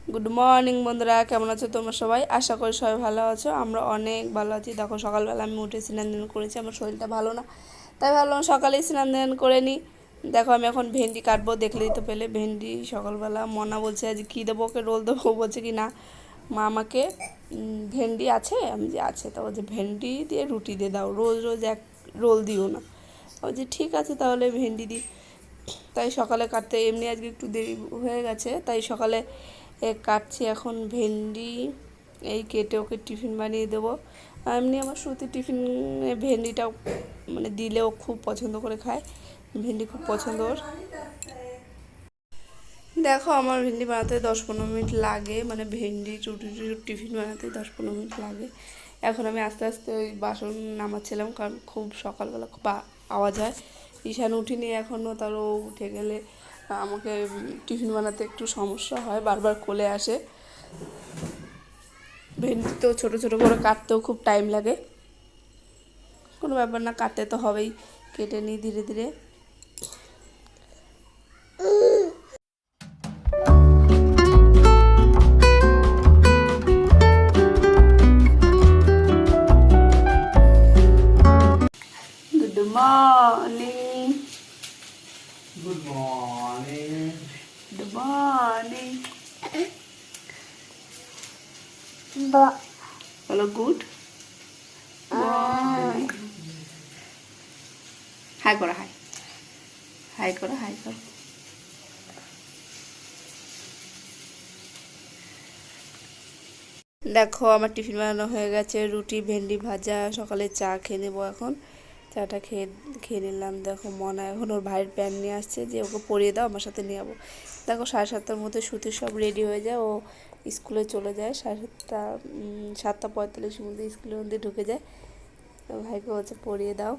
Good morning বন্ধুরা, কেমন আছো তোমরা সবাই? আশা করি সবাই ভালো আছো। আমরা অনেক ভালো আছি। দেখো সকালবেলা আমি উঠে স্নান দান করেছি, আমার শরীরটা ভালো না, তাই ভাবলাম সকালেই স্নান দান করে নিই। দেখো আমি এখন ভেন্ডি কাটবো, দেখলেই তো পেলে ভেন্ডি। সকালবেলা মনা বলছে আজ কী দেবো, ওকে রোল দেবো, বলছে কি না মা আমাকে ভেন্ডি আছে, আমি যে আছে, তা বলছে ভেন্ডি দিয়ে রুটি দিয়ে দাও, রোজ রোজ এক রোল দিও না। বলছি ঠিক আছে তাহলে ভেন্ডি দিই। তাই সকালে কাটতে, এমনি আজকে একটু দেরি হয়ে গেছে, তাই সকালে কাটছি এখন ভেন্ডি। এই কেটে ওকে টিফিন বানিয়ে দেবো। এমনি আমার শ্রুতি টিফিনে ভেন্ডিটা মানে দিলেও খুব পছন্দ করে খায়, ভেন্ডি খুব পছন্দ ওর। দেখো আমার ভেন্ডি বানাতে 10-15 মিনিট লাগে, মানে ভেন্ডি রুটি টিফিন বানাতে 10-15 মিনিট লাগে। এখন আমি আস্তে আস্তে ওই বাসন নামাচ্ছিলাম, কারণ খুব সকালবেলা খুব আওয়াজ হয়। ঈশান উঠিনি এখনও, তারও উঠে গেলে আমাকে টিফিন বানাতে একটু সমস্যা হয়, বারবার কোলে আসে। ভেন্ডি তো ছোটো ছোটো করে কাটতেও খুব টাইম লাগে, কোনো ব্যাপার না, কাটতে তো হবেই। কেটে নিই ধীরে ধীরে। Good morning, Good morning. Good morning, বলো গুড মর্নিং। হাই করো, হাই হাই করো, হাই করো। দেখো আমার টিফিন বানানো হয়ে গেছে, রুটি ভেন্ডি ভাজা। সকালে চা খেয়ে নেবো এখন, চাটা খেয়ে খেয়ে নিলাম। দেখো মনা এখন ওর ভাইয়ের প্যান্ট নিয়ে আসছে, যে ওকে পরিয়ে দাও, আমার সাথে নিয়ে যাবো। দেখো 7:30টার মধ্যে সুতির সব রেডি হয়ে যায়, ও স্কুলে চলে যায় 7:30, 7:45-এর মধ্যে স্কুলের মধ্যে ঢুকে যায়। তো ভাইকে হচ্ছে পরিয়ে দাও,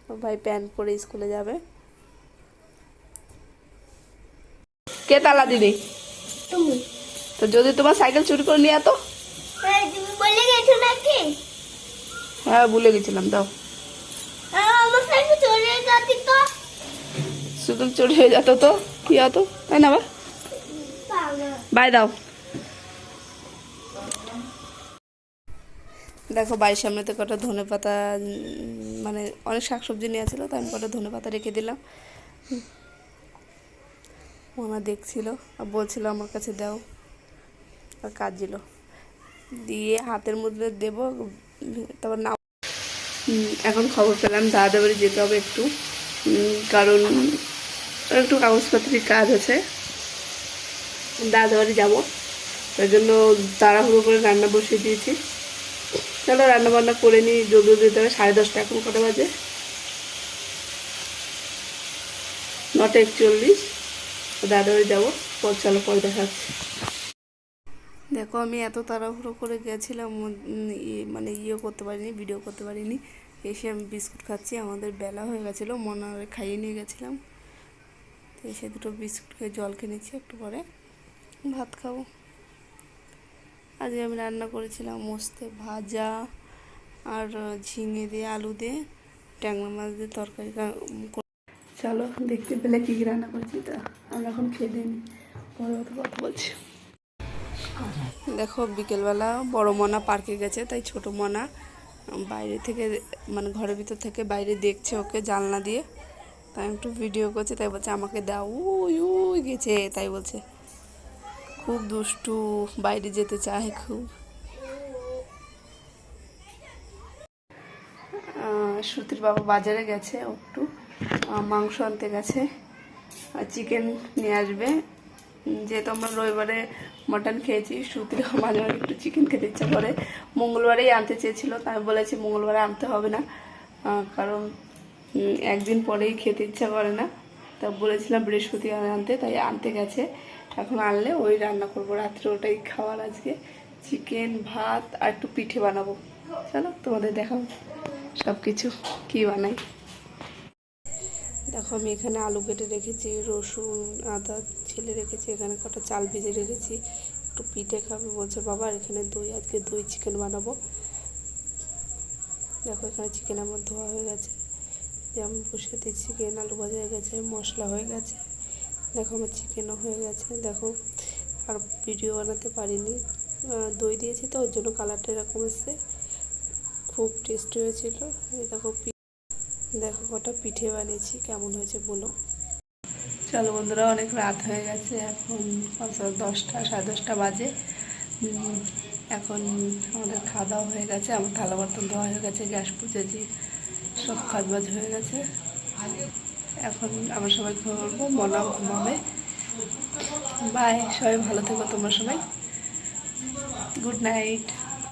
ও ভাই প্যান্ট পরে স্কুলে যাবে। কে তালা দিদি? তুমি তো যদি তোমার সাইকেল চুরি করে নিয়ে তো? তুমি বলে গেছো নাকি? হ্যাঁ ভুলে গেছিলাম, দাও। আমার সাইকেল চলে গেছে তো। সাইকেল চুরি হয়ে যেত তো কি হতো, তাই না? বাই দাও। দেখো বাড়ির সামনেতে কটা ধনে পাতা, মানে অনেক শাকসবজি নিয়ে ছিল, তাই আমি কটা ধনে পাতা রেখে দিলাম। ওনা দেখছিল আর বলছিল আমার কাছে দাও, আর কাটছিল, দিয়ে হাতের মধ্যে দেবো, তারপর না। এখন খবর পেলাম দাদা বাড়ি যেতে হবে একটু, কারণ একটু কাগজপত্রের কাজ আছে, দাদা বাড়ি যাবো, তাই জন্য তাড়াহুড়ো করে রান্না বসিয়ে দিয়েছি। চলো রান্না বান্না করে নিই, জলদি যেতে হবে। 10:30, এখন কটা বাজে? 9:41। দাদা বাড়ি যাবো, চলো পরে দেখাচ্ছি। দেখো আমি এত তাড়াহুড়ো করে গেছিলাম, মানে করতে পারিনি, ভিডিও করতে পারিনি। এসে আমি বিস্কুট খাচ্ছি, আমাদের বেলা হয়ে গেছিলো, মনে হয় খাইয়ে নিয়ে গেছিলাম। তো এসে দুটো বিস্কুট খেয়ে জল খেয়ে নিচ্ছি, একটু পরে ভাত খাবো। আজকে আমি রান্না করেছিলাম মোস্তে ভাজা, আর ঝিঙে দিয়ে আলু দিয়ে ট্যাংরা মাছ দিয়ে তরকারি। চলো দেখতে পেলে কী কী রান্না করেছি, তা আমরা এখন খেয়ে দিই, পরে কথা বলছি। দেখো বিকেলবেলা বড় মনা পার্কে গেছে, তাই ছোট মনা বাইরে থেকে, মানে ঘরের ভিতর থেকে বাইরে দেখছে ওকে জানলা দিয়ে, তাই একটু ভিডিও করছে, তাই বলছে আমাকে দাও, উই উই গেছে, তাই বলছে খুব দুষ্টু, বাইরে যেতে চায় খুব। শ্রুতির বাবা বাজারে গেছে, একটু মাংস আনতে গেছে, আর চিকেন নিয়ে আসবে। যেহেতু আমরা রবিবারে মটন খেয়েছি, শ্রুতির মাঝে মাঝে একটু চিকেন খেতে ইচ্ছা করে। মঙ্গলবারেই আনতে চেয়েছিল, তাই আমি বলেছি মঙ্গলবারে আনতে হবে না, কারণ একদিন পরেই খেতে ইচ্ছা করে না, তা বলেছিলাম বৃহস্পতিবার আনতে, তাই আনতে গেছে। এখন আনলে ওই রান্না করবো রাত্রে, ওটাই খাওয়ার আজকে, চিকেন ভাত আর একটু পিঠে বানাবো। চলো তোমাদের দেখাবো সব কিছু কী বানাই। দেখো আমি এখানে আলু কেটে রেখেছি, রসুন আদা ছেলে রেখেছি, এখানে কটা চাল ভেজে রেখেছি, একটু পিঠে খাবে বলছে বাবা। এখানে দই, আজকে দই চিকেন বানাবো। দেখো এখানে চিকেন আমার ধোয়া হয়ে গেছে, যেমন বসে দিয়ে চিকেন, আলু ভাজা হয়ে গেছে, মশলা হয়ে গেছে। দেখো আমার চিকেনও হয়ে গেছে। দেখো আর ভিডিও বানাতে পারিনি। দই দিয়েছি তো ওর জন্য কালারটা এরকম এসছে। খুব টেস্টি হয়েছিল। এই দেখো দেখো কটা পিঠে বানিয়েছি, কেমন হয়েছে বলো। চলো বন্ধুরা, অনেক রাত হয়ে গেছে, এখন 10টা 10:30 বাজে। এখন আমাদের খাওয়া দাওয়া হয়ে গেছে, আমার থালা বার্তন ধোয়া হয়ে গেছে, গ্যাস পুজেছি, সব কাজ বাজ হয়ে গেছে। এখন আমরা সবাই ঘুমাবো, মনাও ঘুমাবে। বাই, সবাই ভালো থেকো তোমরা সবাই। Good night.